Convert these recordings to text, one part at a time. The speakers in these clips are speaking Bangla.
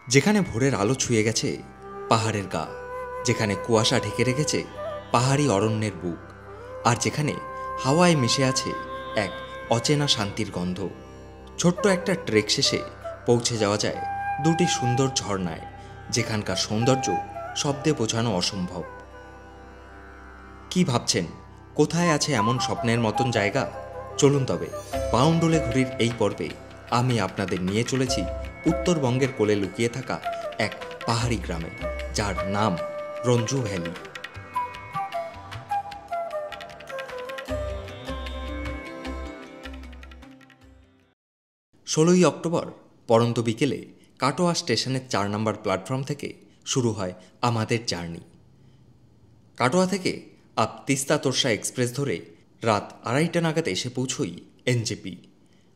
যেখানে ভোরের আলো ছুঁয়ে গেছে পাহাড়ের গা, যেখানে কুয়াশা ঢেকে রেখেছে পাহাড়ি অরণ্যের বুক, আর যেখানে হাওয়ায় মিশে আছে এক অচেনা শান্তির গন্ধ। ছোট্ট একটা ট্রেক শেষে পৌঁছে যাওয়া যায় দুটি সুন্দর ঝর্ণায়, যেখানকার সৌন্দর্য শব্দে বোঝানো অসম্ভব। কি ভাবছেন, কোথায় আছে এমন স্বপ্নের মতন জায়গা? চলুন তবে বাউন্ডুলে ঘুরির এই পর্বে আমি আপনাদের নিয়ে চলেছি উত্তরবঙ্গের কোলে লুকিয়ে থাকা এক পাহাড়ি গ্রামে, যার নাম রঞ্জু ভ্যালি। 16ই অক্টোবর পরন্ত বিকেলে কাটোয়া স্টেশনের 4 নম্বর প্ল্যাটফর্ম থেকে শুরু হয় আমাদের জার্নি। কাটোয়া থেকে আপ তিস্তা তোরসা এক্সপ্রেস ধরে রাত 2:30 নাগাদ এসে পৌঁছই এনজেপি।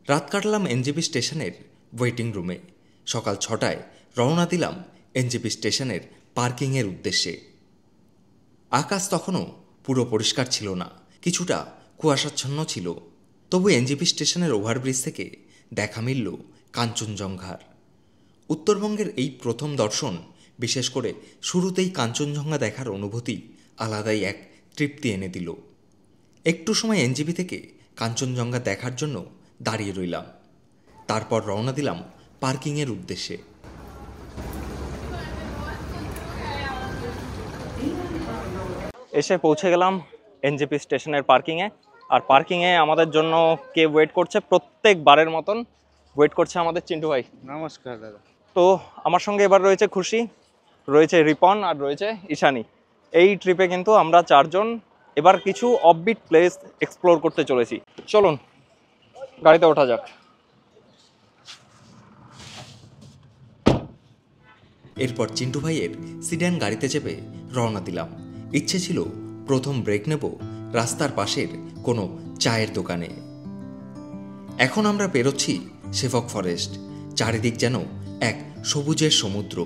রাত কাটলাম এনজেপি স্টেশনের ওয়েটিং রুমে। সকাল 6টায় রওনা দিলাম এনজেপি স্টেশনের পার্কিংয়ের উদ্দেশ্যে। আকাশ তখনও পুরো পরিষ্কার ছিল না, কিছুটা কুয়াশাচ্ছন্ন ছিল। তবু এনজেপি স্টেশনের ওভারব্রিজ থেকে দেখা মিলল কাঞ্চনজঙ্ঘার। উত্তরবঙ্গের এই প্রথম দর্শন, বিশেষ করে শুরুতেই কাঞ্চনজঙ্ঘা দেখার অনুভূতি আলাদাই এক তৃপ্তি এনে দিল। একটু সময় এনজেপি থেকে কাঞ্চনজঙ্ঘা দেখার জন্য দাঁড়িয়ে রইলাম। তারপর রওনা দিলাম পার্কিংয়ের উদ্দেশ্যে। এসে পৌঁছে গেলাম এনজেপি স্টেশনের পার্কিংয়ে। আর পার্কিংয়ে আমাদের জন্য কে ওয়েট করছে? প্রত্যেকবারের মতন ওয়েট করছে আমাদের চিন্টু ভাই। নমস্কার দাদা। তো আমার সঙ্গে এবার রয়েছে খুশি, রয়েছে রিপন আর রয়েছে ঈশানী। এই ট্রিপে কিন্তু আমরা 4 জন এবার কিছু অফবিট প্লেস এক্সপ্লোর করতে চলেছি। চলুন গাড়িতে ওঠা যাক। এরপর চিন্টু ভাইয়ের সিডান গাড়িতে চেপে রওনা দিলাম। ইচ্ছে ছিল প্রথম ব্রেক নেব রাস্তার পাশের কোনো চায়ের দোকানে। এখন আমরা পেরোচ্ছি শেভক ফরেস্ট। চারিদিক যেন এক সবুজের সমুদ্র।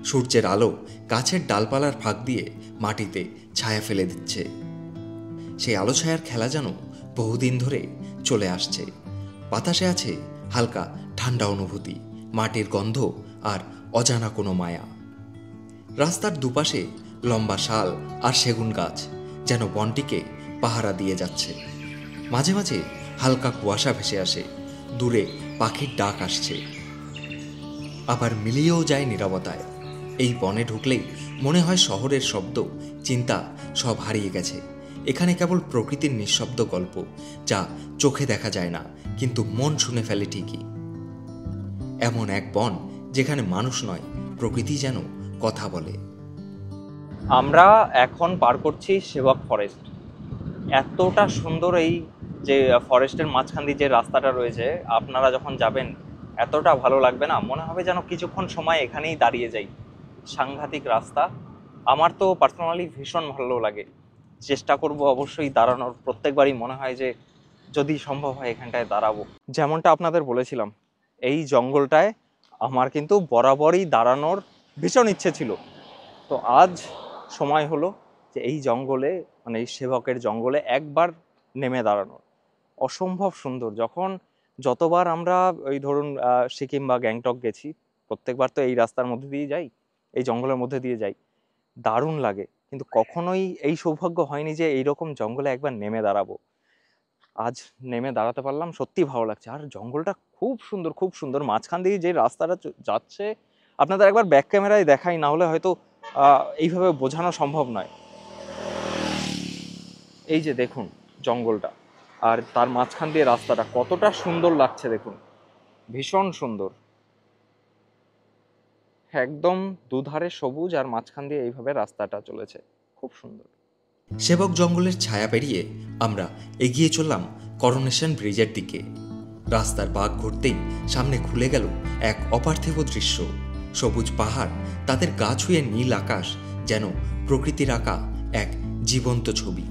সূর্যের আলো গাছের ডালপালার ফাঁক দিয়ে মাটিতে ছায়া ফেলে দিচ্ছে। সেই আলো ছায়ার খেলা যেন বহুদিন ধরে চলে আসছে। বাতাসে আছে হালকা ঠান্ডা অনুভূতি, মাটির গন্ধ আর অজানা কোনো মায়া। রাস্তার দুপাশে লম্বা শাল আর সেগুন গাছ যেন বনটিকে পাহারা দিয়ে যাচ্ছে। মাঝে মাঝে হালকা কুয়াশা ভেসে আসে, দূরে পাখির ডাক আসছে, আবার মিলিয়েও যায় নীরবতায়। এই বনে ঢুকলেই মনে হয় শহরের শব্দ, চিন্তা সব হারিয়ে গেছে। এখানে কেবল প্রকৃতির নিঃশব্দ গল্প, যা চোখে দেখা যায় না কিন্তু মন শুনে ফেলে ঠিকই। এমন এক বন যেখানে মানুষ নয়, প্রকৃতি যেন কথা বলে। আমরা এখন পার করছি শেভক ফরেস্ট। এতটা সুন্দর এই যে ফরেস্টের মাঝখান দিয়ে যে রাস্তাটা রয়েছে, আপনারা যখন যাবেন এতটা ভালো লাগবে না, মনে হবে যেন কিছুক্ষণ সময় এখানেই দাঁড়িয়ে যাই। সাংঘাতিক রাস্তা। আমার তো পার্সোনালি ভীষণ ভালো লাগে। চেষ্টা করব অবশ্যই দাঁড়ানোর। প্রত্যেকবারই মনে হয় যে যদি সম্ভব হয় এখানটায় দাঁড়াবো। যেমনটা আপনাদের বলেছিলাম, এই জঙ্গলটায় আমার কিন্তু বরাবরই দাঁড়ানোর ভীষণ ইচ্ছে ছিল। তো আজ সময় হলো যে এই জঙ্গলে, মানে এই শেভকের জঙ্গলে একবার নেমে দাঁড়ানোর। অসম্ভব সুন্দর। যতবার আমরা ওই ধরুন সিকিম বা গ্যাংটক গেছি, প্রত্যেকবার তো এই রাস্তার মধ্যে দিয়ে যাই, এই জঙ্গলের মধ্যে দিয়ে যাই, দারুণ লাগে। কিন্তু কখনোই এই সৌভাগ্য হয়নি যে এইরকম জঙ্গলে একবার নেমে দাঁড়াবো। আজ নেমে দাঁড়াতে পারলাম, সত্যি ভালো লাগছে। আর জঙ্গলটা খুব সুন্দর, খুব সুন্দর। মাঝখান দিয়ে যে রাস্তাটা যাচ্ছে, আপনাদের একবার ব্যাক ক্যামেরায় দেখাই, না হলে হয়তো এইভাবে বোঝানো সম্ভব নয়। এই যে দেখুন জঙ্গলটা, আর তার মাঝখান দিয়ে রাস্তাটা কতটা সুন্দর লাগছে দেখুন, ভীষণ সুন্দর। একদম দুধারে সবুজ আর মাঝখান দিয়ে এইভাবে রাস্তাটা চলেছে, খুব সুন্দর। শেভক জঙ্গলের ছায়া পেরিয়ে আমরা এগিয়ে চললাম করোনেশন ব্রিজের দিকে। রাস্তার বাঁক ঘুরতেই সামনে খুলে গেল এক অপার্থিব দৃশ্য। সবুজ পাহাড়, তাদের গা ছুঁয়ে নীল আকাশ, যেন প্রকৃতির আঁকা এক জীবন্ত ছবি।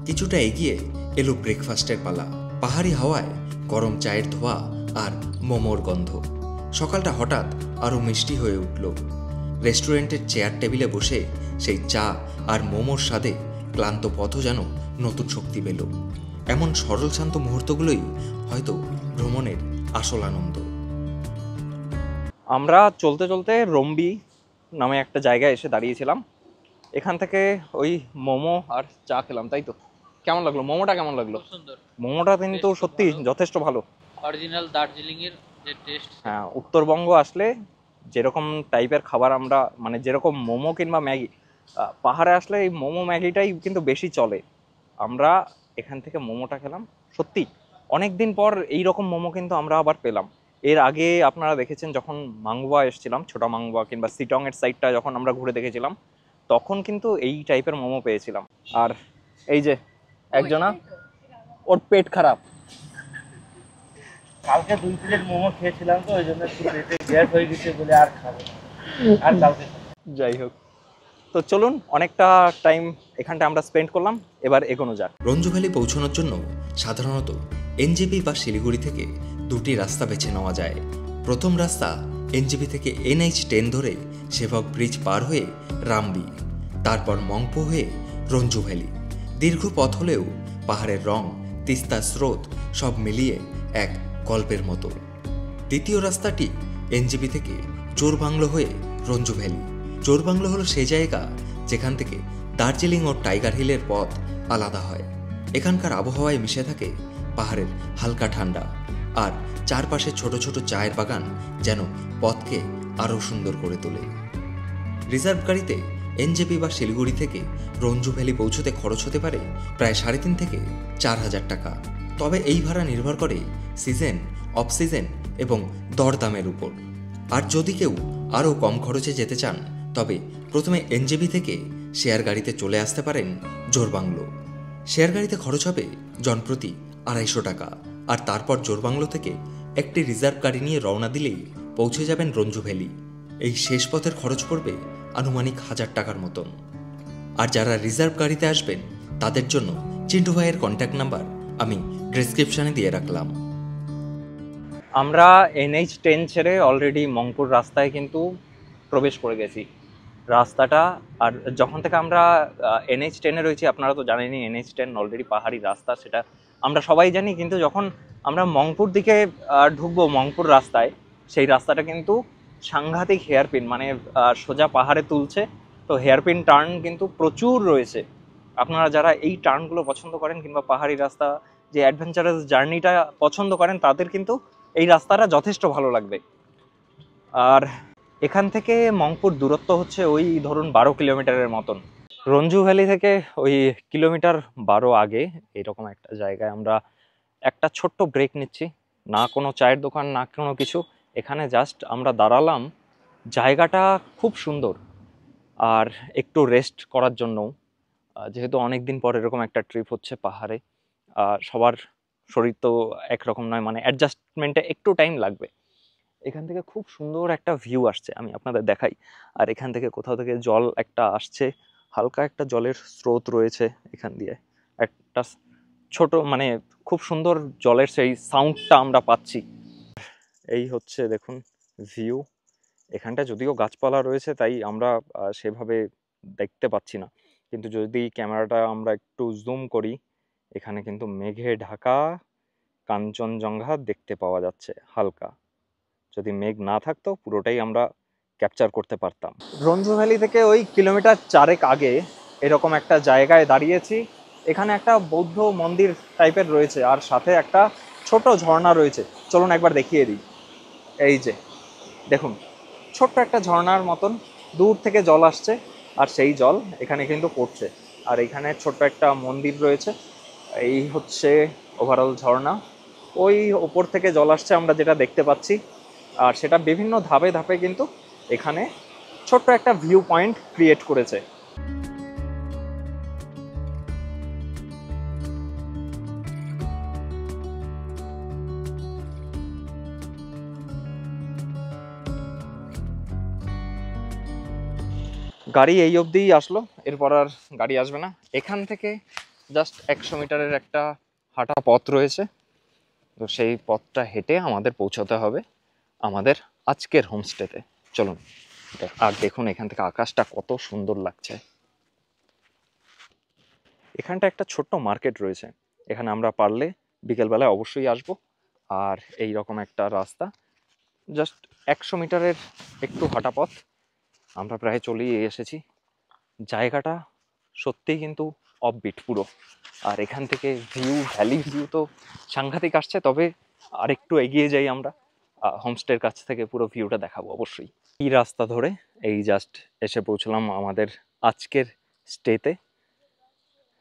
কিছুটা এগিয়ে এলো ব্রেকফাস্টের পালা। পাহাড়ি হাওয়ায় গরম চায়ের ধোঁয়া আর মোমোর গন্ধ। সকালটা হঠাৎ আরও মিষ্টি হয়ে উঠল। রেস্টুরেন্টের চেয়ার টেবিলে বসে সেই চা আর মোমোর স্বাদে ক্লান্ত পথও যেন নতুন শক্তি পেল। এমন সরল শান্ত মুহূর্তগুলোই হয়তো ভ্রমণের আসল আনন্দ। আমরা চলতে চলতে রম্বি নামে একটা জায়গায় এসে দাঁড়িয়েছিলাম। এখান থেকে ওই মোমো আর চা খেলাম, তাই তো? কেমন লাগলো মোমোটা? কেমন লাগলো? খুব সুন্দর। মোমোটা কিন্তু Taste খুব সত্যি ভালো। যথেষ্ট ভালো। অরিজিনাল দার্জিলিং এর যে টেস্ট। হ্যাঁ, উত্তরবঙ্গ আসলে যেরকম টাইপের খাবার আমরা, মানে যেরকম মোমো কিংবা ম্যাগি, পাহাড়ে আসলে এই মোমো ম্যাগিটাই কিন্তু বেশি চলে। আমরা এখান থেকে মোমোটা খেলাম, সত্যি অনেক দিন পর এই রকম মোমো কিন্তু আমরা আবার পেলাম। এর আগে আপনারা দেখেছেন যখন মাংবা এসেছিলাম, ছোটা মাংবা কিংবা সিটং এর সাইডটা যখন আমরা ঘুরে দেখেছিলাম, তখন কিন্তু এই টাইপের মোমো পেয়েছিলাম। আর এই যে একজনা, ওর পেট খারাপ। কালকে 2 প্লেট মোমো খেয়েছিলাম, তো ওই জন্য একটু পেটে গ্যাস হয়ে গেছে বলে আর খাবো না। আর কালকে যাই হোক, তো চলুন, অনেকটা টাইম এখানটা আমরা স্পেন্ড করলাম, এবার এগোনো যাক। রঞ্জু ভ্যালি পৌঁছানোর জন্য সাধারণত এনজেপি বা শিলিগুড়ি থেকে দুটি রাস্তা বেছে নেওয়া যায়। প্রথম রাস্তা এনজেপি থেকে NH10 ধরে সেবক ব্রিজ পার হয়ে রামবি, তারপর মংপো হয়ে রঞ্জু ভ্যালি। দীর্ঘ পথ হলেও পাহাড়ের রং, তিস্তার স্রোত সব মিলিয়ে এক গল্পের মতো। দ্বিতীয় রাস্তাটি এনজেপি থেকে চোরবাংলো হয়ে রঞ্জু ভ্যালি। চোরবাংলো হলো সেই জায়গা যেখান থেকে দার্জিলিং ও টাইগার হিলের পথ আলাদা হয়। এখানকার আবহাওয়ায় মিশে থাকে পাহাড়ের হালকা ঠান্ডা, আর চারপাশে ছোট ছোট চায়ের বাগান যেন পথকে আরও সুন্দর করে তোলে। রিজার্ভ গাড়িতে এনজেপি বা শিলিগুড়ি থেকে রঞ্জু ভ্যালি পৌঁছতে খরচ হতে পারে প্রায় 3.5 থেকে 4,000 টাকা। তবে এই ভাড়া নির্ভর করে সিজন, অফ সিজন এবং দরদামের উপর। আর যদি কেউ আরও কম খরচে যেতে চান, তবে প্রথমে এনজেপি থেকে শেয়ার গাড়িতে চলে আসতে পারেন জোরবাংলো। শেয়ার গাড়িতে খরচ হবে জনপ্রতি 250 টাকা, আর তারপর জোরবাংলো থেকে একটি রিজার্ভ গাড়ি নিয়ে রওনা দিলেই পৌঁছে যাবেন রঞ্জু ভ্যালি। এই শেষ পথের খরচ পড়বে আনুমানিক 1000 টাকার মতন। আর যারা রিজার্ভ গাড়িতে আসবেন তাদের জন্য চিন্টু ভাইয়ের কন্ট্যাক্ট নাম্বার আমি ডেসক্রিপশনে দিয়ে রাখলাম। আমরা NH10 ছেড়ে অলরেডি মংপুর রাস্তায় কিন্তু প্রবেশ করে গেছি। রাস্তাটা, আর যখন থেকে আমরা NH10-এ রয়েছি, আপনারা তো জানেনই NH10 অলরেডি পাহাড়ি রাস্তা, সেটা আমরা সবাই জানি। কিন্তু যখন আমরা মংপুর দিকে ঢুকবো, মংপুর রাস্তায়, সেই রাস্তাটা কিন্তু সাংঘাতিক হেয়ারপিন, মানে সোজা পাহাড়ে তুলছে। তো হেয়ারপিন টার্ন কিন্তু প্রচুর রয়েছে। আপনারা যারা এই টার্নগুলো পছন্দ করেন কিংবা পাহাড়ি রাস্তা, যে অ্যাডভেঞ্চারাস জার্নিটা পছন্দ করেন, তাদের কিন্তু এই রাস্তাটা যথেষ্ট ভালো লাগবে। আর এখান থেকে মংপুর দূরত্ব হচ্ছে ওই ধরুন 12 কিলোমিটারের মতন। রঞ্জু ভ্যালি থেকে ওই কিলোমিটার 12 আগে এরকম একটা জায়গায় আমরা একটা ছোট্ট ব্রেক নিচ্ছি। না কোনো চায়ের দোকান, না কোনো কিছু, এখানে জাস্ট আমরা দাঁড়ালাম। জায়গাটা খুব সুন্দর, আর একটু রেস্ট করার জন্য, যেহেতু অনেক দিন পর এরকম একটা ট্রিপ হচ্ছে পাহাড়ে, সবার শরীর তো একরকম নয়, মানে অ্যাডজাস্টমেন্টে একটু টাইম লাগবে। এখান থেকে খুব সুন্দর একটা ভিউ আসছে, আমি আপনাদের দেখাই। আর এখান থেকে কোথাও থেকে জল একটা আসছে, হালকা একটা জলের স্রোত রয়েছে এখান দিয়ে। একটা ছোট, মানে খুব সুন্দর জলের সেই সাউন্ডটা আমরা পাচ্ছি। এই হচ্ছে দেখুন ভিউ। এখানটা যদিও গাছপালা রয়েছে, তাই আমরা সেভাবে দেখতে পাচ্ছি না, কিন্তু যদি ক্যামেরাটা আমরা একটু জুম করি, এখানে কিন্তু মেঘে ঢাকা কাঞ্চনজঙ্ঘা দেখতে পাওয়া যাচ্ছে হালকা। যদি মেঘ না থাকতো পুরোটাই আমরা ক্যাপচার করতে পারতাম। রঞ্জু ভ্যালি থেকে ওই কিলোমিটার 4 আগে এরকম একটা জায়গায় দাঁড়িয়েছি। এখানে একটা বৌদ্ধ মন্দির টাইপের রয়েছে, আর সাথে একটা ছোট ঝর্ণা রয়েছে। চলুন একবার দেখিয়ে দিই। এই যে দেখুন, ছোট্ট একটা ঝর্ণার মতন দূর থেকে জল আসছে, আর সেই জল এখানে কিন্তু পড়ছে। আর এখানে ছোট্ট একটা মন্দির রয়েছে। এই হচ্ছে ওভারঅল ঝর্ণা। ওই ওপর থেকে জল আসছে আমরা যেটা দেখতে পাচ্ছি, আর সেটা বিভিন্ন ধাপে ধাপে কিন্তু এখানে ছোট্ট একটা ভিউ পয়েন্ট ক্রিয়েট করেছে। গাড়ি এই অবধিই আসলো, এরপর আর গাড়ি আসবে না। এখান থেকে জাস্ট 100 মিটারের একটা হাঁটা পথ রয়েছে, তো সেই পথটা হেঁটে আমাদের পৌঁছাতে হবে আমাদের আজকের হোমস্টেতে। চলুন। আর দেখুন এখান থেকে আকাশটা কত সুন্দর লাগছে। এখানটা একটা ছোট্ট মার্কেট রয়েছে, এখানে আমরা পারলে বিকেলবেলায় অবশ্যই আসব। আর এই রকম একটা রাস্তা, জাস্ট 100 মিটারের একটু হাঁটা পথ, আমরা প্রায় চলেই এসেছি। জায়গাটা সত্যিই কিন্তু অফবিট পুরো। আর এখান থেকে ভিউ, ভ্যালি ভিউ তো সাংঘাতিক আসছে। তবে আরেকটু এগিয়ে যাই আমরা, হোমস্টের কাছ থেকে পুরো ভিউটা দেখাবো অবশ্যই। এই রাস্তা ধরে এই জাস্ট এসে পৌঁছলাম আমাদের আজকের স্টেতে।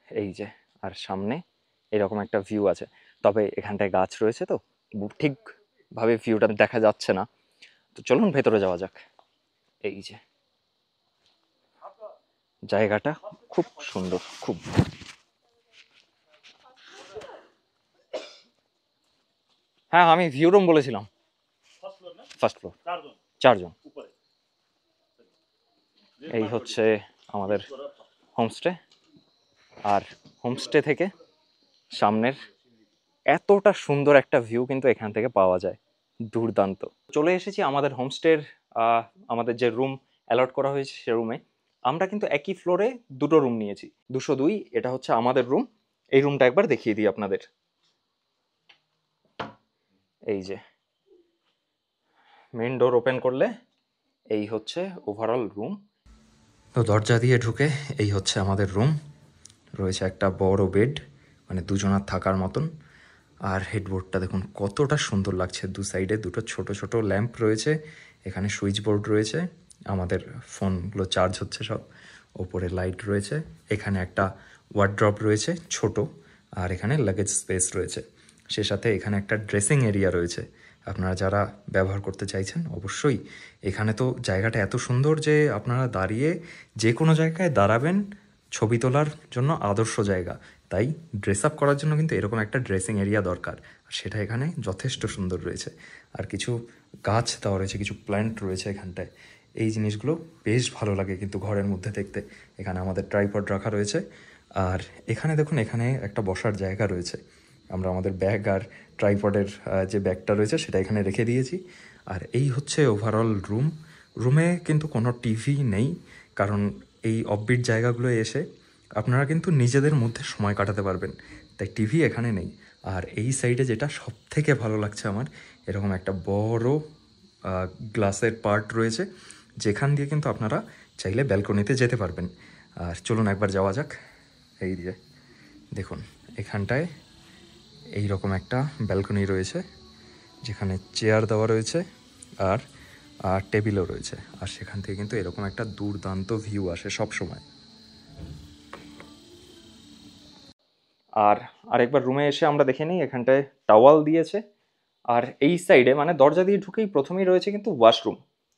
এই যে, আর সামনে এরকম একটা ভিউ আছে, তবে এখানটায় গাছ রয়েছে তো ঠিকভাবে ভিউটা দেখা যাচ্ছে না। তো চলুন ভেতরে যাওয়া যাক। এই যে জায়গাটা খুব সুন্দর, খুব। হ্যাঁ, আমি ভিউ রুম বলেছিলাম। ফার্স্ট ফ্লোর, 4 জন। এই হচ্ছে আমাদের হোমস্টে। আর হোমস্টে থেকে সামনের এতটা সুন্দর একটা ভিউ কিন্তু এখান থেকে পাওয়া যায়, দুর্দান্ত। চলে এসেছি আমাদের হোমস্টের আমাদের যে রুম অ্যালট করা হয়েছে সে রুমে। আমরা কিন্তু একই ফ্লোরে দুটো রুম নিয়েছি, 202। এটা হচ্ছে আমাদের রুম। এই রুমটা একবার দেখিয়ে দিই আপনাদের। এই যে মেইন ডোর ওপেন করলে এই হচ্ছে ওভারঅল রুম। তো দরজা দিয়ে ঢুকে এই হচ্ছে আমাদের রুম। রয়েছে একটা বড় বেড, মানে দুজনার থাকার মতন। আর হেডবোর্ডটা দেখুন কতটা সুন্দর লাগছে, দু সাইডে দুটো ছোট ছোট ল্যাম্প রয়েছে, এখানে সুইচ বোর্ড রয়েছে, আমাদের ফোনগুলো চার্জ হচ্ছে সব, ওপরে লাইট রয়েছে, এখানে একটা ওয়ার্ড্রপ রয়েছে ছোট, আর এখানে লাগেজ স্পেস রয়েছে। সে সাথে এখানে একটা ড্রেসিং এরিয়া রয়েছে। আপনারা যারা ব্যবহার করতে চাইছেন অবশ্যই, এখানে তো জায়গাটা এত সুন্দর যে আপনারা দাঁড়িয়ে যে কোনো জায়গায় দাঁড়াবেন, ছবি তোলার জন্য আদর্শ জায়গা। তাই ড্রেস আপ করার জন্য কিন্তু এরকম একটা ড্রেসিং এরিয়া দরকার, আর সেটা এখানে যথেষ্ট সুন্দর রয়েছে। আর কিছু গাছ দেওয়া রয়েছে, কিছু প্ল্যান্ট রয়েছে এখানটায়। এই জিনিসগুলো বেশ ভালো লাগে কিন্তু ঘরের মধ্যে দেখতে। এখানে আমাদের ট্রাইপড রাখা রয়েছে। আর এখানে দেখুন, এখানে একটা বসার জায়গা রয়েছে। আমরা আমাদের ব্যাগ আর ট্রাইপডের যে ব্যাগটা রয়েছে সেটা এখানে রেখে দিয়েছি। আর এই হচ্ছে ওভারঅল রুম। রুমে কিন্তু কোনো টিভি নেই, কারণ এই অফবিট জায়গাগুলোয় এসে আপনারা কিন্তু নিজেদের মধ্যে সময় কাটাতে পারবেন, তাই টিভি এখানে নেই। আর এই সাইডে যেটা সব থেকে ভালো লাগছে আমার, এরকম একটা বড় গ্লাসের পার্ট রয়েছে, যেখান দিয়ে কিন্তু আপনারা চাইলে ব্যালকনিতে যেতে পারবেন। আর চলুন একবার যাওয়া যাক। এই দিয়ে দেখুন, এখানটায় এই রকম একটা ব্যালকনি রয়েছে, যেখানে চেয়ার দেওয়া রয়েছে আর টেবিলও রয়েছে। আর সেখান থেকে কিন্তু এরকম একটা দুর্দান্ত ভিউ আসে সব সময়। আর আরেকবার রুমে এসে আমরা দেখে নিই, এখানটায় টাওয়াল দিয়েছে। আর এই সাইডে মানে দরজা দিয়ে ঢুকেই প্রথমেই রয়েছে কিন্তু ওয়াশরুম।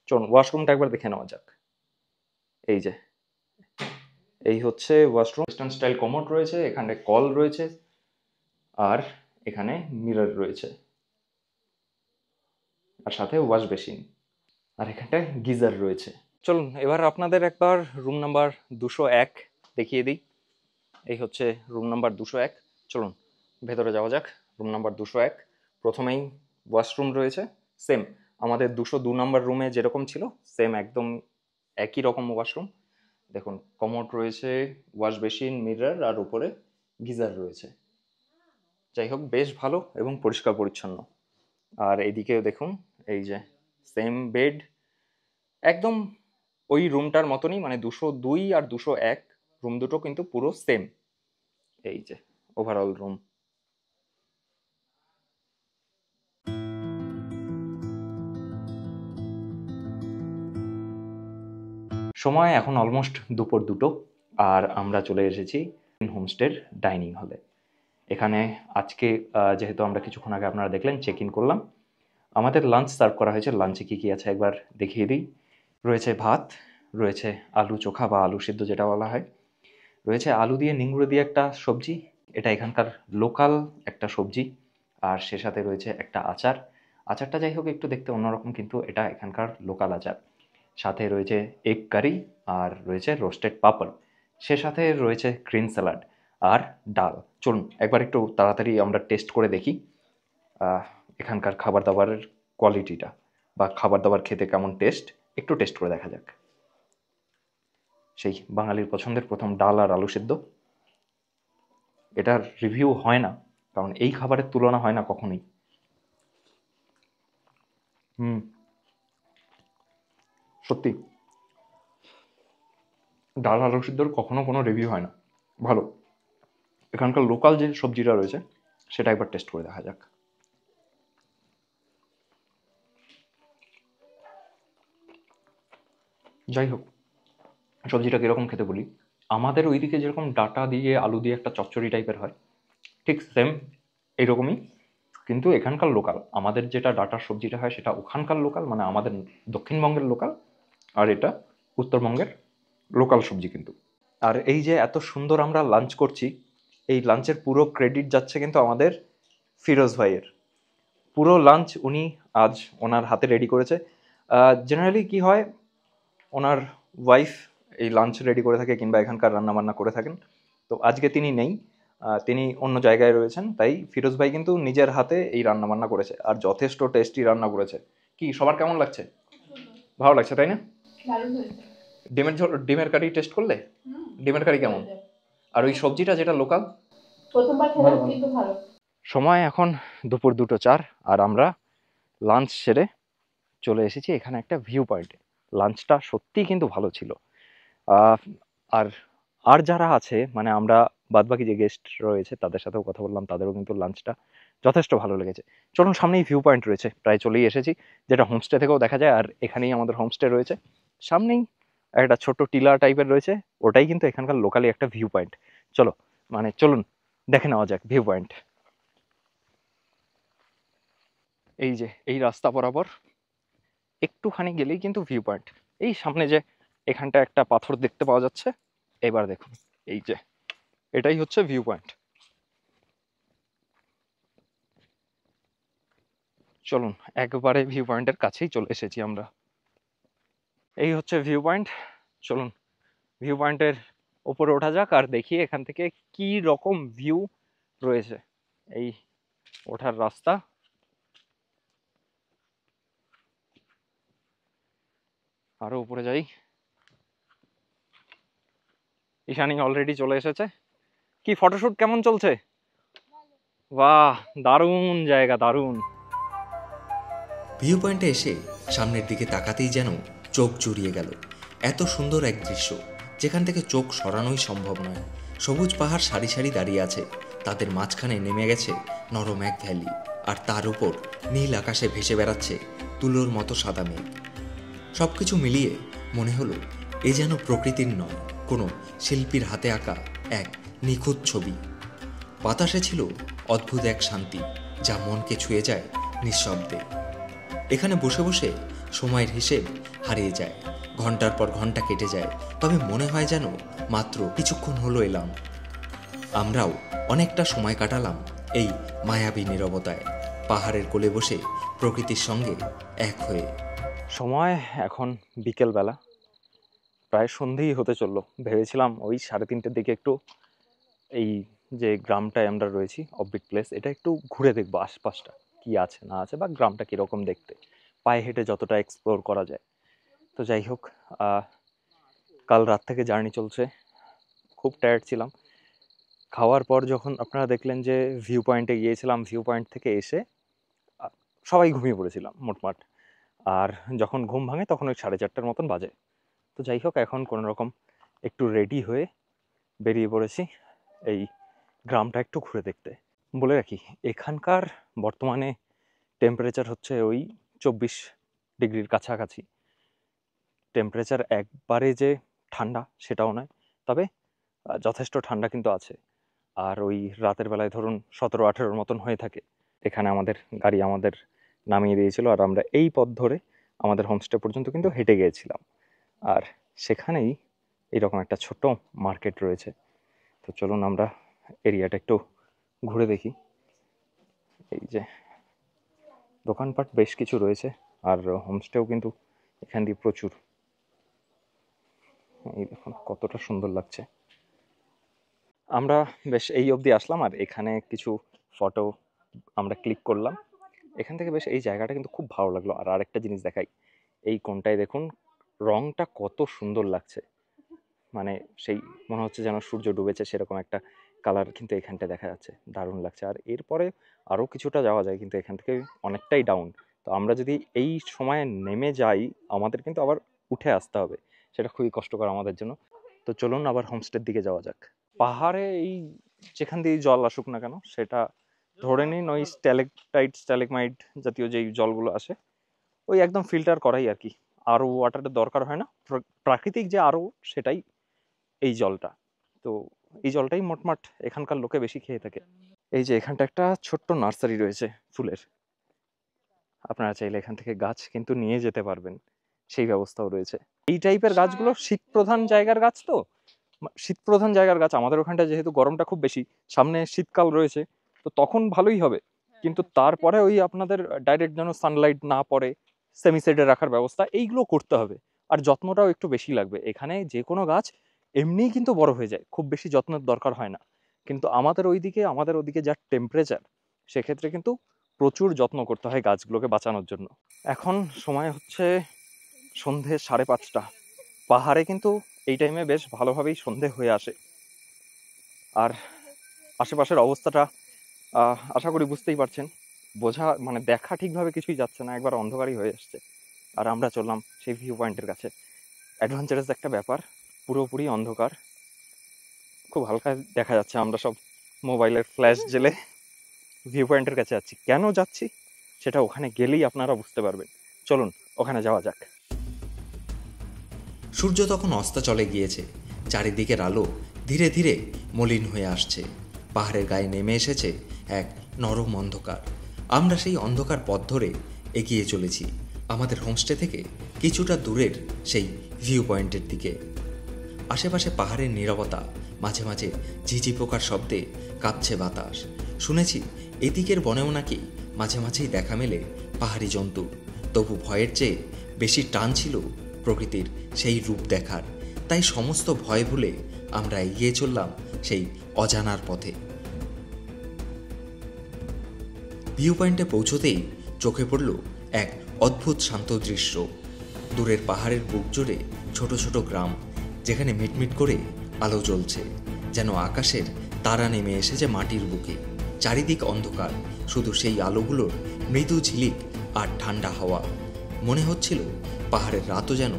চলুন ওয়াশরুমটা একবার দেখে নেওয়া যাক। এই যে, এই হচ্ছে ওয়াশরুম। ওয়েস্টার্ন স্টাইল কমোড রয়েছে, এখানে কল রয়েছে, আর এখানে মিরর রয়েছে, আর সাথে ওয়াশ বেসিন, আর এখানটায় গিজার রয়েছে। চলুন এবার আপনাদের একবার রুম নাম্বার 201 দেখিয়ে দিই। এই হচ্ছে রুম নাম্বার 201। চলুন ভেতরে যাওয়া যাক। রুম নাম্বার 201, প্রথমেই ওয়াশরুম রয়েছে। সেম আমাদের 202 নাম্বার রুমে যেরকম ছিল, সেম একদম একই রকম ওয়াশরুম। দেখুন কমোড রয়েছে, ওয়াশ বেসিন, মিরর, আর উপরে গিজার রয়েছে। যাই হোক, বেশ ভালো এবং পরিষ্কার পরিচ্ছন্ন। আর এইদিকেও দেখুন, এই যে সেম বেড, একদম ওই রুমটার মতনই, মানে 202 আর 201 রুম দুটো কিন্তু পুরো সেম। এই যে ওভারঅল রুম। সময় এখন অলমোস্ট দুপুর 2টো, আর আমরা চলে এসেছি হোমস্টের ডাইনিং হলে। এখানে আজকে যেহেতু আমরা কিছুক্ষণ আগে আপনারা দেখলেন চেক ইন করলাম, আমাদের লাঞ্চ সার্ভ করা হয়েছে। লাঞ্চে কী কী আছে একবার দেখিয়ে দিই। রয়েছে ভাত, রয়েছে আলু চোখা বা আলু সিদ্ধ যেটা বলা হয়, রয়েছে আলু দিয়ে নিংড়ে দিয়ে একটা সবজি, এটা এখানকার লোকাল একটা সবজি, আর সে সাথে রয়েছে একটা আচার। আচারটা যাই হোক একটু দেখতে অন্যরকম, কিন্তু এটা এখানকার লোকাল আচার। সাথে রয়েছে এগ কারি, আর রয়েছে রোস্টেড পাপড়, সে সাথে রয়েছে গ্রিন স্যালাড আর ডাল। চলুন একবার একটু তাড়াতাড়ি আমরা টেস্ট করে দেখি এখানকার খাবার দাবারের কোয়ালিটিটা, বা খাবার দাবার খেতে কেমন টেস্ট, একটু টেস্ট করে দেখা যাক। সেই বাঙালির পছন্দের প্রথম ডাল আর আলু সেদ্ধ। এটার রিভিউ হয় না, কারণ এই খাবারের তুলনা হয় না কখনোই। সত্যি ডাল আলু সিদ্ধর কখনো কোনো রিভিউ হয় না, ভালো। এখানকার লোকাল যে সবজিটা রয়েছে সেটা একবার টেস্ট করে দেখা যাক। যাই হোক, সবজিটা কীরকম খেতে বলি, আমাদের ওইদিকে যেরকম ডাটা দিয়ে আলু দিয়ে একটা চচ্চড়ি টাইপের হয়, ঠিক সেম এইরকমই, কিন্তু এখানকার লোকাল। আমাদের যেটা ডাটার সবজিটা হয় সেটা ওখানকার লোকাল, মানে আমাদের দক্ষিণবঙ্গের লোকাল, আর এটা উত্তরবঙ্গের লোকাল সবজি কিন্তু। আর এই যে এত সুন্দর আমরা লাঞ্চ করছি, এই লাঞ্চের পুরো ক্রেডিট যাচ্ছে কিন্তু আমাদের ফিরোজ ভাইয়ের। পুরো লাঞ্চ উনি আজ ওনার হাতে রেডি করেছে। জেনারেলি কি হয়, ওনার ওয়াইফ এই লাঞ্চ রেডি করে থাকে কিংবা এখানকার রান্নাবান্না করে থাকেন, তো আজকে তিনি নেই, তিনি অন্য জায়গায় রয়েছেন, তাই ফিরোজ ভাই কিন্তু নিজের হাতে এই রান্নাবান্না করেছে আর যথেষ্ট টেস্টি রান্না করেছে। কি সবার কেমন লাগছে? ভালো লাগছে তাই না? ডিমের ঝোল, ডিমের কারি টেস্ট করলে? ডিমের কারি কেমন? আর ওই সবজিটা যেটা লোকাল, প্রথমবার খেলাম কিন্তু ভালো। সময় এখন দুপুর 2:04 আর আমরা লাঞ্চ সেরে চলে এসেছি এখানে একটা ভিউ পয়েন্টে। লাঞ্চটা সত্যিই কিন্তু ভালো ছিল। আর আর যারা আছে, মানে আমরা বাদবাকি যে গেস্ট রয়েছে তাদের সাথেও কথা বললাম, তাদেরও কিন্তু লাঞ্চটা যথেষ্ট ভালো লেগেছে। চলুন, সামনেই ভিউ পয়েন্ট রয়েছে, প্রায় চলেই এসেছি, যেটা হোমস্টে থেকেও দেখা যায়, আর এখানেই আমাদের হোমস্টে রয়েছে। সামনেই একটা ছোট্ট টিলা টাইপের রয়েছে, ওটাই কিন্তু এখানকার লোকালি একটা ভিউ পয়েন্ট। চলুন দেখে নেওয়া যাক ভিউ পয়েন্ট। এই যে এই রাস্তা বরাবর একটুখানি গেলেই কিন্তু ভিউ পয়েন্ট। এই সামনে যে এখানটা একটা পাথর দেখতে পাওয়া যাচ্ছে, এবার দেখুন, এই যে এটাই হচ্ছে ভিউ পয়েন্ট। চলুন, একবারে ভিউ পয়েন্টের কাছেই চলে এসেছি আমরা। এই হচ্ছে ভিউ পয়েন্ট। চলুন ভিউ পয়েন্টের উপরে ওঠা যাক আর দেখি এখান থেকে কি রকম ভিউ রয়েছে। এই ওঠার রাস্তা, আরো উপরে যাই। ঈশানী অলরেডি চলে এসেছে। কি ফটোশুট কেমন চলছে? বাহ, দারুণ জায়গা, দারুণ। ভিউ পয়েন্টে এসে সামনের দিকে তাকাতেই যেন চোখ জুড়িয়ে গেল। এত সুন্দর এক দৃশ্য, যেখান থেকে চোখ সরানোই সম্ভব নয়। সবুজ পাহাড় সারি সারি দাঁড়িয়ে আছে, তাদের মাঝখানে নেমে গেছে নরম এক ভ্যালি, আর তার উপর নীল আকাশে ভেসে বেড়াচ্ছে তুলোর মতো সাদা মেঘ। সব কিছু মিলিয়ে মনে হলো এ যেন প্রকৃতির নয়, কোনো শিল্পীর হাতে আঁকা এক নিখুঁত ছবি। বাতাসে ছিল অদ্ভুত এক শান্তি, যা মনকে ছুঁয়ে যায় নিঃশব্দে। এখানে বসে বসে সময়ের হিসেব হারিয়ে যায়, ঘন্টার পর ঘন্টা কেটে যায়, তবে মনে হয় যেন মাত্র কিছুক্ষণ হলো এলাম। আমরাও অনেকটা সময় কাটালাম এই মায়াবী নীরবতায়, পাহাড়ের কোলে বসে প্রকৃতির সঙ্গে এক হয়ে। সময় এখন বিকেলবেলা, প্রায় সন্ধেই হতে চললো। ভেবেছিলাম ওই 3:30টার দিকে একটু এই যে গ্রামটায় আমরা রয়েছি, অফবিট প্লেস, এটা একটু ঘুরে দেখবো আশপাশটা কি আছে না আছে, বা গ্রামটা কীরকম দেখতে, পায়ে হেঁটে যতটা এক্সপ্লোর করা যায়। তো যাই হোক, কাল রাত থেকে জার্নি চলছে, খুব টায়ার্ড ছিলাম। খাওয়ার পর যখন আপনারা দেখলেন যে ভিউ পয়েন্টে গিয়েছিলাম, ভিউ পয়েন্ট থেকে এসে সবাই ঘুমিয়ে পড়েছিলাম মোটমাট। আর যখন ঘুম ভাঙে তখন ওই 4:30টার মতন বাজে। তো যাই হোক, এখন কোনো রকম একটু রেডি হয়ে বেরিয়ে পড়েছি এই গ্রামটা একটু ঘুরে দেখতে। বলে রাখি, এখানকার বর্তমানে টেম্পারেচার হচ্ছে ওই 24 ডিগ্রির কাছাকাছি। টেম্পারেচার একবারে যে ঠান্ডা সেটাও নয়, তবে যথেষ্ট ঠান্ডা কিন্তু আছে। আর ওই রাতের বেলায় ধরুন 17-18 মতন হয়ে থাকে। এখানে আমাদের গাড়ি আমাদের নামিয়ে দিয়েছিল, আর আমরা এই পথ ধরে আমাদের হোমস্টে পর্যন্ত কিন্তু হেঁটে গিয়েছিলাম। আর সেখানেই এইরকম একটা ছোট্ট মার্কেট রয়েছে। তো চলুন আমরা এরিয়াটা একটু ঘুরে দেখি। এই যে দোকানপাট বেশ কিছু রয়েছে, আর হোমস্টেও কিন্তু এখান দিয়ে প্রচুর। এই দেখুন কতটা সুন্দর লাগছে। আমরা বেশ এই অবধি আসলাম, আর এখানে কিছু ফটো আমরা ক্লিক করলাম। এখান থেকে বেশ এই জায়গাটা কিন্তু খুব ভালো লাগলো। আর আরেকটা জিনিস দেখাই, এই কোণটায় দেখুন রংটা কত সুন্দর লাগছে, মানে সেই মনে হচ্ছে যেন সূর্য ডুবেছে সেরকম একটা কালার কিন্তু এখানটা দেখা যাচ্ছে, দারুণ লাগছে। আর এরপরে আরও কিছুটা যাওয়া যায়, কিন্তু এখান থেকে অনেকটাই ডাউন। তো আমরা যদি এই সময়ে নেমে যাই, আমাদের কিন্তু আবার উঠে আসতে হবে, সেটা খুবই কষ্টকর আমাদের জন্য। তো চলুন আবার হোমস্টের দিকে যাওয়া যাক। পাহাড়ে এই যেখান দিয়ে জল আসুক না কেন, সেটা ধরে নিন ওই স্ট্যালেকটাইট স্ট্যালেকমাইট জাতীয় যেই জলগুলো আসে, ওই একদম ফিল্টার করাই আর কি। আরও ওয়াটারের দরকার হয় না, প্রাকৃতিক যে আরও, সেটাই এই জলটা। তো এই জলটাই মোটমাট এখানকার লোকে বেশি খেয়ে থাকে। এই যে এখানটা একটা ছোট্ট নার্সারি রয়েছে ফুলের, আপনারা চাইলে এখান থেকে গাছ কিন্তু নিয়ে যেতে পারবেন, সেই ব্যবস্থাও রয়েছে। এই টাইপের গাছগুলো শীতপ্রধান জায়গার গাছ, তো শীতপ্রধান জায়গার গাছ। আমাদের ওখানটা যেহেতু গরমটা খুব বেশি, সামনে শীতকাল রয়েছে, তো তখন ভালোই হবে। কিন্তু তারপরে ওই আপনাদের ডাইরেক্ট যেন সানলাইট না পড়ে, সেমিসেডে রাখার ব্যবস্থা, এইগুলো করতে হবে। আর যত্নটাও একটু বেশি লাগবে। এখানে যে কোনো গাছ এমনিই কিন্তু বড় হয়ে যায়, খুব বেশি যত্নের দরকার হয় না। কিন্তু আমাদের ওদিকে যা টেম্পারেচার, সেক্ষেত্রে কিন্তু প্রচুর যত্ন করতে হয় গাছগুলোকে বাঁচানোর জন্য। এখন সময় হচ্ছে সন্ধে 5:30। পাহাড়ে কিন্তু এই টাইমে বেশ ভালোভাবেই সন্ধে হয়ে আসে। আর আশেপাশের অবস্থাটা আশা করি বুঝতেই পারছেন। মানে দেখা ঠিকভাবে কিছুই যাচ্ছে না, একবার অন্ধকারই হয়ে আসছে। আর আমরা চললাম সেই ভিউ পয়েন্টের কাছে। অ্যাডভেঞ্চারাস একটা ব্যাপার, পুরোপুরি অন্ধকার, খুব হালকা দেখা যাচ্ছে। আমরা সব মোবাইলের ফ্ল্যাশ জেলে ভিউ পয়েন্টের কাছে যাচ্ছি। কেন যাচ্ছি সেটা ওখানে গেলেই আপনারা বুঝতে পারবেন। চলুন ওখানে যাওয়া যাক। সূর্য তখন অস্তাচলে গিয়েছে, চারিদিকের আলো ধীরে ধীরে মলিন হয়ে আসছে। পাহাড়ের গায়ে নেমে এসেছে এক নরম অন্ধকার। আমরা সেই অন্ধকার পথ ধরে এগিয়ে চলেছি আমাদের হোমস্টে থেকে কিছুটা দূরের সেই ভিউ পয়েন্টের দিকে। আশেপাশে পাহাড়ের নীরবতা, মাঝে মাঝে ঝিঝি পোকার শব্দে কাঁপছে বাতাস। শুনেছি এদিকের বনেও নাকি মাঝে মাঝেই দেখা মেলে পাহাড়ি জন্তু। তবু ভয়ের চেয়ে বেশি টান ছিল প্রকৃতির সেই রূপ দেখার। তাই সমস্ত ভয় ভুলে আমরা এগিয়ে চললাম সেই অজানার পথে। ভিউ পয়েন্টে পৌঁছতেই চোখে পড়ল এক অদ্ভুত শান্ত দৃশ্য। দূরের পাহাড়ের বুক জুড়ে ছোট ছোট গ্রাম, যেখানে মিটমিট করে আলো জ্বলছে, যেন আকাশের তারা নেমে এসেছে মাটির বুকে। চারিদিক অন্ধকার, শুধু সেই আলোগুলোর মৃদু ঝিলিক আর ঠান্ডা হাওয়া। মনে হচ্ছিল পাহাড়ের রাতও যেন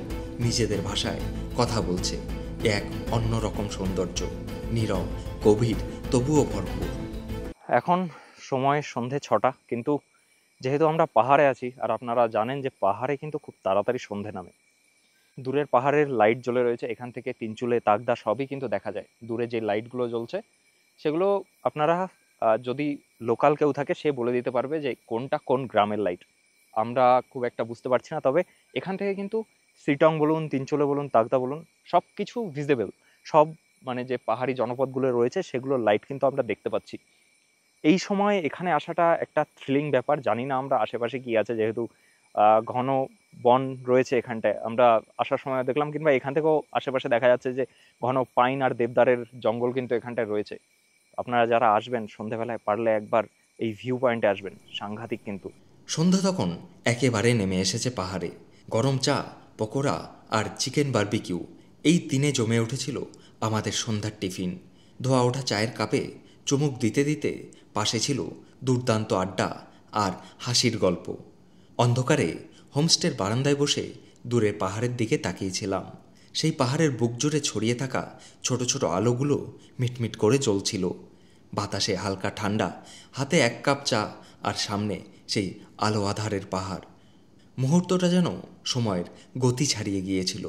নিজেদের ভাষায় কথা বলছে। এক অন্যরকম সৌন্দর্য, নীরব, গভীর, তবুও ভরপুর। এখন সময় সন্ধে 6টা, কিন্তু যেহেতু আমরা পাহাড়ে আছি, আর আপনারা জানেন যে পাহাড়ে কিন্তু খুব তাড়াতাড়ি সন্ধে নামে। দূরের পাহাড়ের লাইট জ্বলে রয়েছে, এখান থেকে তিনচুলে, তাগদা সবই কিন্তু দেখা যায়। দূরে যে লাইটগুলো জ্বলছে সেগুলো আপনারা যদি লোকাল কেউ থাকে সে বলে দিতে পারবে যে কোনটা কোন গ্রামের লাইট। আমরা খুব একটা বুঝতে পারছি না, তবে এখান থেকে কিন্তু সিটং বলুন, তিনচুলে বলুন, তাগদা বলুন, সব কিছু ভিজিবল। সব মানে যে পাহাড়ি জনপদগুলো রয়েছে সেগুলোর লাইট কিন্তু আমরা দেখতে পাচ্ছি। এই সময় এখানে আসাটা একটা থ্রিলিং ব্যাপার। জানি না আমরা আশেপাশে কি আছে, যেহেতু ঘন বন রয়েছে এখানটায়। আমরা আসার সময় দেখলাম, কিংবা এখান থেকেও আশেপাশে দেখা যাচ্ছে যে ঘন পাইন আর দেবদারের জঙ্গল কিন্তু এখানটায় রয়েছে। আপনারা যারা আসবেন সন্ধেবেলায়, পারলে একবার এই ভিউ পয়েন্টে আসবেন, সাংঘাতিক কিন্তু। সন্ধ্যা তখন একেবারে নেমে এসেছে পাহাড়ে। গরম চা, পকোড়া আর চিকেন বারবিকিউ, এই দিনে জমে উঠেছিল আমাদের সন্ধ্যার টিফিন। ধোয়া ওঠা চায়ের কাপে চুমুক দিতে দিতে পাশে ছিল দুর্দান্ত আড্ডা আর হাসির গল্প। অন্ধকারে হোমস্টের বারান্দায় বসে দূরের পাহাড়ের দিকে তাকিয়েছিলাম। সেই পাহাড়ের বুক জুড়ে ছড়িয়ে থাকা ছোট ছোট আলোগুলো মিটমিট করে জ্বলছিল। বাতাসে হালকা ঠান্ডা, হাতে এক কাপ চা, আর সামনে সেই আলো আধারের পাহাড়। মুহূর্তটা যেন সময়ের গতি ছাড়িয়ে গিয়েছিল।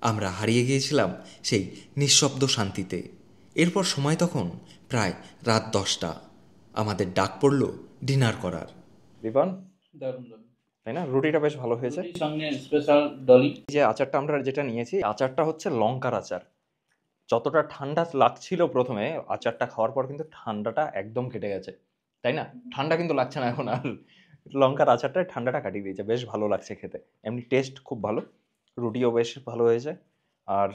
আমরা হারিয়ে গিয়েছিলাম সেই নিঃশব্দ শান্তিতে। এরপর সময় তখন প্রায় রাত 10টা। আমাদের ডাক পড়ল ডিনার করার। বিপান, দারুণ দারুণ, তাই না? রুটিটা বেশ ভালো হয়েছে। রুটির সঙ্গে স্পেশাল ডলি। যে আচারটা আমরা যেটা নিয়েছি, আচারটা হচ্ছে লঙ্কার আচার। যতটা ঠান্ডা লাগছিল প্রথমে, আচারটা খাওয়ার পর কিন্তু ঠান্ডাটা একদম কেটে গেছে, তাই না? ঠান্ডা কিন্তু লাগছে না এখন আর। লঙ্কার আচারটা ঠান্ডাটা কাটিয়ে দিয়েছে, বেশ ভালো লাগছে খেতে। এমনি টেস্ট খুব ভালো, রুটিও বেশ ভালো হয়েছে। আর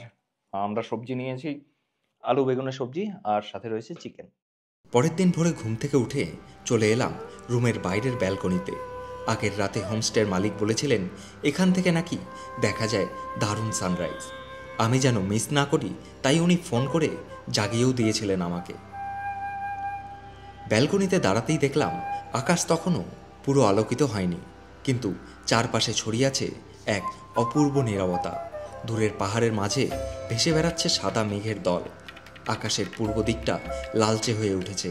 আমরা সবজি নিয়েছি, আলু বেগুনের সবজি, আর সাথে রয়েছে চিকেন। পরের দিন ভোরে ঘুম থেকে উঠে চলে এলাম রুমের বাইরের ব্যালকনিতে। আগের রাতে হোমস্টের মালিক বলেছিলেন এখান থেকে নাকি দেখা যায় দারুণ সানরাইজ। আমি যেন মিস না করি, তাই উনি ফোন করে জাগিয়েও দিয়েছিলেন আমাকে। ব্যালকনিতে দাঁড়াতেই দেখলাম আকাশ তখনও পুরো আলোকিত হয়নি, কিন্তু চারপাশে ছড়িয়ে আছে এক অপূর্ব নীরবতা। দূরের পাহাড়ের মাঝে ভেসে বেড়াচ্ছে সাদা মেঘের দল। আকাশের পূর্ব দিকটা লালচে হয়ে উঠেছে।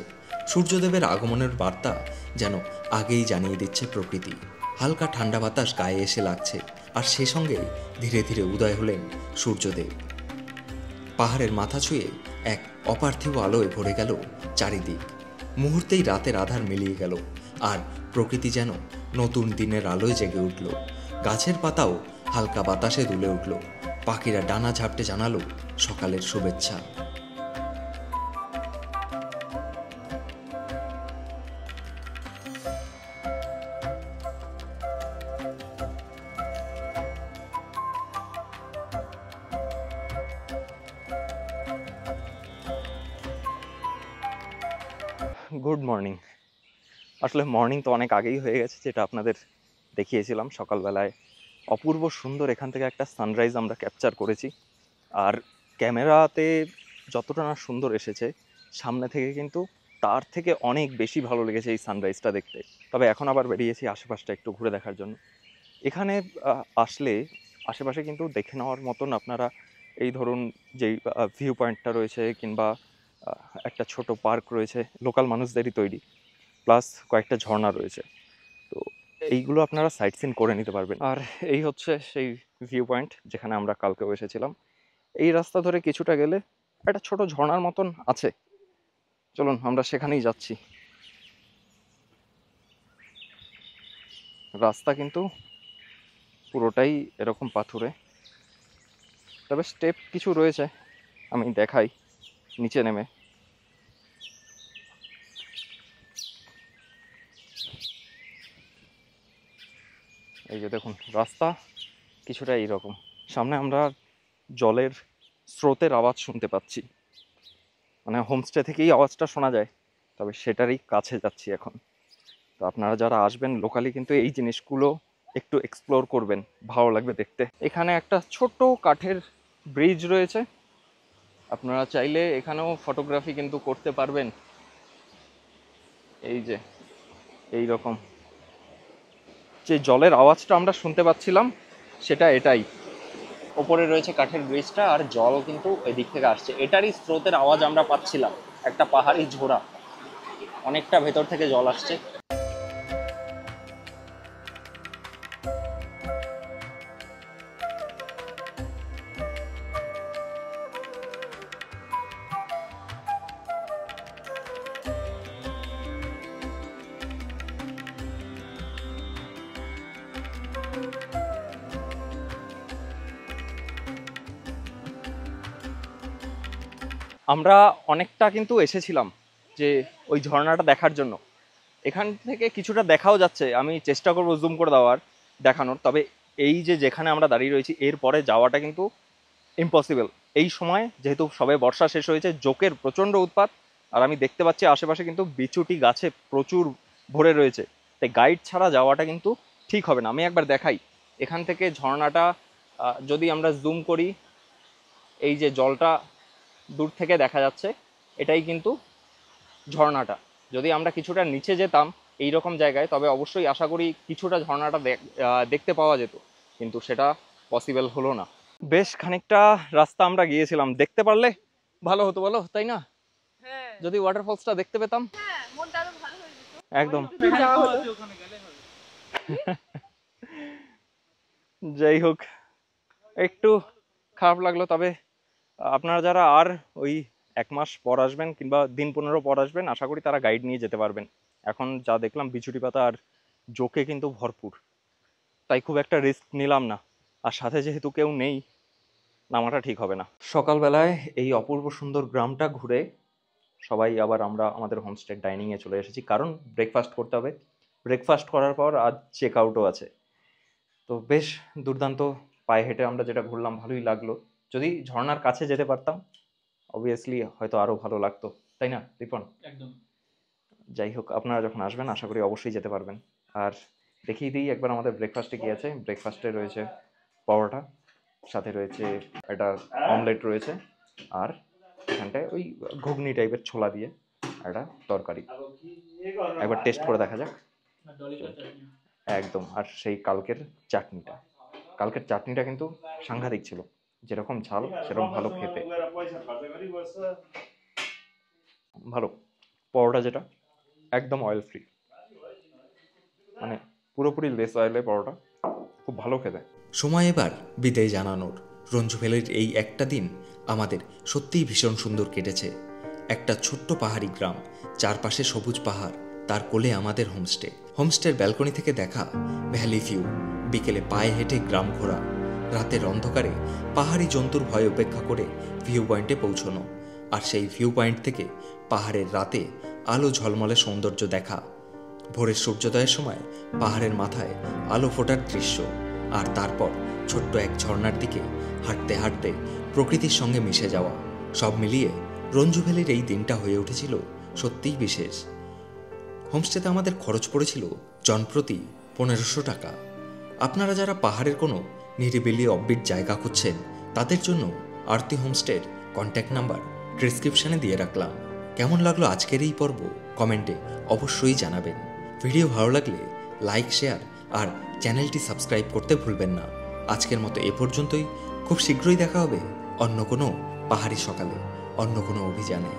সূর্যদেবের আগমনের বার্তা যেন আগেই জানিয়ে দিচ্ছে প্রকৃতি। হালকা ঠান্ডা বাতাস গায়ে এসে লাগছে, আর সে সঙ্গে ধীরে ধীরে উদয় হলেন সূর্যদেব। পাহাড়ের মাথা ছুঁয়ে এক অপার্থিব আলোয় ভরে গেল চারিদিক। মুহূর্তেই রাতের আধার মিলিয়ে গেল, আর প্রকৃতি যেন নতুন দিনের আলোয় জেগে উঠল। গাছের পাতাও হালকা বাতাসে দুলে উঠল। পাখিরা ডানা ঝাপটে জানালো সকালের শুভেচ্ছা। Good morning. আসলে মর্নিং তো অনেক আগেই হয়ে গেছে, যেটা আপনাদের দেখিয়েছিলাম সকালবেলায়। অপূর্ব সুন্দর এখান থেকে একটা সানরাইজ আমরা ক্যাপচার করেছি। আর ক্যামেরাতে যতটা না সুন্দর এসেছে, সামনে থেকে কিন্তু তার থেকে অনেক বেশি ভালো লেগেছে এই সানরাইজটা দেখতে। তবে এখন আবার বেরিয়েছি আশেপাশটা একটু ঘুরে দেখার জন্য। এখানে আসলে আশেপাশে কিন্তু দেখে নেওয়ার মতন আপনারা এই ধরুন যেই ভিউ পয়েন্টটা রয়েছে, কিংবা একটা ছোট পার্ক রয়েছে লোকাল মানুষদেরই তৈরি, প্লাস কয়েকটা ঝর্ণা রয়েছে। তো এইগুলো আপনারা সাইট সিন করে নিতে পারবেন। আর এই হচ্ছে সেই ভিউ পয়েন্ট যেখানে আমরা কালকেও এসেছিলাম। এই রাস্তা ধরে কিছুটা গেলে একটা ছোট ঝর্ণার মতন আছে, চলুন আমরা সেখানেই যাচ্ছি। রাস্তা কিন্তু পুরোটাই এরকম পাথুরে, তবে স্টেপ কিছু রয়েছে, আমি দেখাই নিচে নেমে। এই যে দেখুন রাস্তা কিছুটা এইরকম। সামনে আমরা জলের স্রোতের আওয়াজ শুনতে পাচ্ছি, মানে হোমস্টে থেকেই আওয়াজটা শোনা যায়, তবে সেটারই কাছে যাচ্ছি এখন। তো আপনারা যারা আসবেন লোকালি কিন্তু এই জিনিসগুলো একটু এক্সপ্লোর করবেন, ভালো লাগবে দেখতে। এখানে একটা ছোট কাঠের ব্রিজ রয়েছে, আপনারা চাইলে এখানেও ফটোগ্রাফি কিন্তু করতে পারবেন। এই যে এই রকম যে জলের আওয়াজটা আমরা শুনতে পাচ্ছিলাম সেটা এটাই। ওপরে রয়েছে কাঠের ব্রিজটা, আর জল কিন্তু এদিক থেকে আসছে, এটারই স্রোতের আওয়াজ আমরা পাচ্ছিলাম। একটা পাহাড়ি ঝোড়া, অনেকটা ভেতর থেকে জল আসছে। আমরা অনেকটা কিন্তু এসেছিলাম যে ওই ঝর্ণাটা দেখার জন্য। এখান থেকে কিছুটা দেখাও যাচ্ছে, আমি চেষ্টা করবো জুম করে দেওয়ার দেখানোর। তবে এই যে যেখানে আমরা দাঁড়িয়ে রয়েছি এরপরে যাওয়াটা কিন্তু ইম্পসিবল। এই সময় যেহেতু সবে বর্ষা শেষ হয়েছে, জোকের প্রচণ্ড উৎপাত, আর আমি দেখতে পাচ্ছি আশেপাশে কিন্তু বিচুটি গাছে প্রচুর ভরে রয়েছে, তাই গাইড ছাড়া যাওয়াটা কিন্তু ঠিক হবে না। আমি একবার দেখাই এখান থেকে ঝর্ণাটা, যদি আমরা জুম করি, এই যে জলটা দূর থেকে দেখা যাচ্ছে, এটাই কিন্তু ঝর্ণাটা। যদি আমরা কিছুটা নিচে যেতাম এই রকম জায়গায়, তবে অবশ্যই আশা করি কিছুটা ঝর্ণাটা দেখতে পাওয়া যেত, কিন্তু সেটা পসিবল হলো না। বেশ খানিকটা রাস্তা আমরা গিয়েছিলাম, দেখতে পারলে ভালো হতো বলো, তাই না? যদি ওয়াটারফলসটা দেখতে পেতাম একদম। যাই হোক, একটু খারাপ লাগলো। তবে আপনারা যারা আর ওই 1 মাস পর আসবেন কিংবা দিন 15 পর আসবেন, আশা করি তারা গাইড নিয়ে যেতে পারবেন। এখন যা দেখলাম বিচুটি পাতা আর জোকে কিন্তু ভরপুর, তাই খুব একটা রিস্ক নিলাম না। আর সাথে যেহেতু কেউ নেই, নামাটা ঠিক হবে না। সকালবেলায় এই অপূর্ব সুন্দর গ্রামটা ঘুরে সবাই আবার আমরা আমাদের হোমস্টে ডাইনিংয়ে চলে এসেছি, কারণ ব্রেকফাস্ট করতে হবে। ব্রেকফাস্ট করার পর আজ চেক আউটও আছে। তো বেশ দুর্দান্ত পায়ে হেঁটে আমরা যেটা ঘুরলাম, ভালোই লাগলো। যদি ঝর্ণার কাছে যেতে পারতাম অবভিয়াসলি হয়তো আরও ভালো লাগতো, তাই না রিপন? একদম। যাই হোক, আপনারা যখন আসবেন আশা করি অবশ্যই যেতে পারবেন। আর দেখিয়ে দিই একবার আমাদের ব্রেকফাস্টে কী আছে। ব্রেকফাস্টে রয়েছে পরোটা, সাথে রয়েছে একটা অমলেট রয়েছে, আর এখানটায় ওই ঘুগনি টাইপের ছোলা দিয়ে একটা তরকারি। একবার টেস্ট করে দেখা যাক। একদম, আর সেই কালকের চাটনিটা কিন্তু সাংঘাতিক ছিল, যেরকম ঝাল সেরকম ভালো খেতে, ভালো। পরোটা যেটা একদম অয়েল ফ্রি, মানে পুরোপুরি লেস অয়েলে পরোটা, খুব ভালো খেতে। সময় এবার বিদায় জানানোর। রঞ্জু ভ্যালির এই একটা দিন আমাদের সত্যিই ভীষণ সুন্দর কেটেছে। একটা ছোট্ট পাহাড়ি গ্রাম, চারপাশে সবুজ পাহাড়, তার কোলে আমাদের হোমস্টের ব্যালকনি থেকে দেখা ভ্যালি ভিউ, বিকেলে পায়ে হেঁটে গ্রাম ঘোরা, রাতের অন্ধকারে পাহাড়ি জন্তুর ভয় উপেক্ষা করে ভিউ পয়েন্টে পৌঁছনো, আর সেই ভিউ পয়েন্ট থেকে পাহাড়ের রাতে আলো ঝলমলে সৌন্দর্য দেখা, ভোরের সূর্যোদয়ের সময় পাহাড়ের মাথায় আলো ফোটার দৃশ্য, আর তারপর ছোট্ট এক ঝর্ণার দিকে হাঁটতে হাঁটতে প্রকৃতির সঙ্গে মিশে যাওয়া। সব মিলিয়ে রঞ্জু ভ্যালির এই দিনটা হয়ে উঠেছিল সত্যিই বিশেষ। হোমস্টেতে আমাদের খরচ পড়েছিল জনপ্রতি 1500 টাকা। আপনারা যারা পাহাড়ের কোনো নিরিবিলি অফবিট জায়গা খুঁজছেন, তাদের জন্য আরতি হোমস্টের কন্ট্যাক্ট নাম্বার ডেসক্রিপশনে দিয়ে রাখলাম। কেমন লাগলো আজকের এই পর্ব কমেন্টে অবশ্যই জানাবেন। ভিডিও ভালো লাগলে লাইক, শেয়ার আর চ্যানেলটি সাবস্ক্রাইব করতে ভুলবেন না। আজকের মতো এ পর্যন্তই। খুব শীঘ্রই দেখা হবে অন্য কোনো পাহাড়ি সকালে, অন্য কোনো অভিযানে।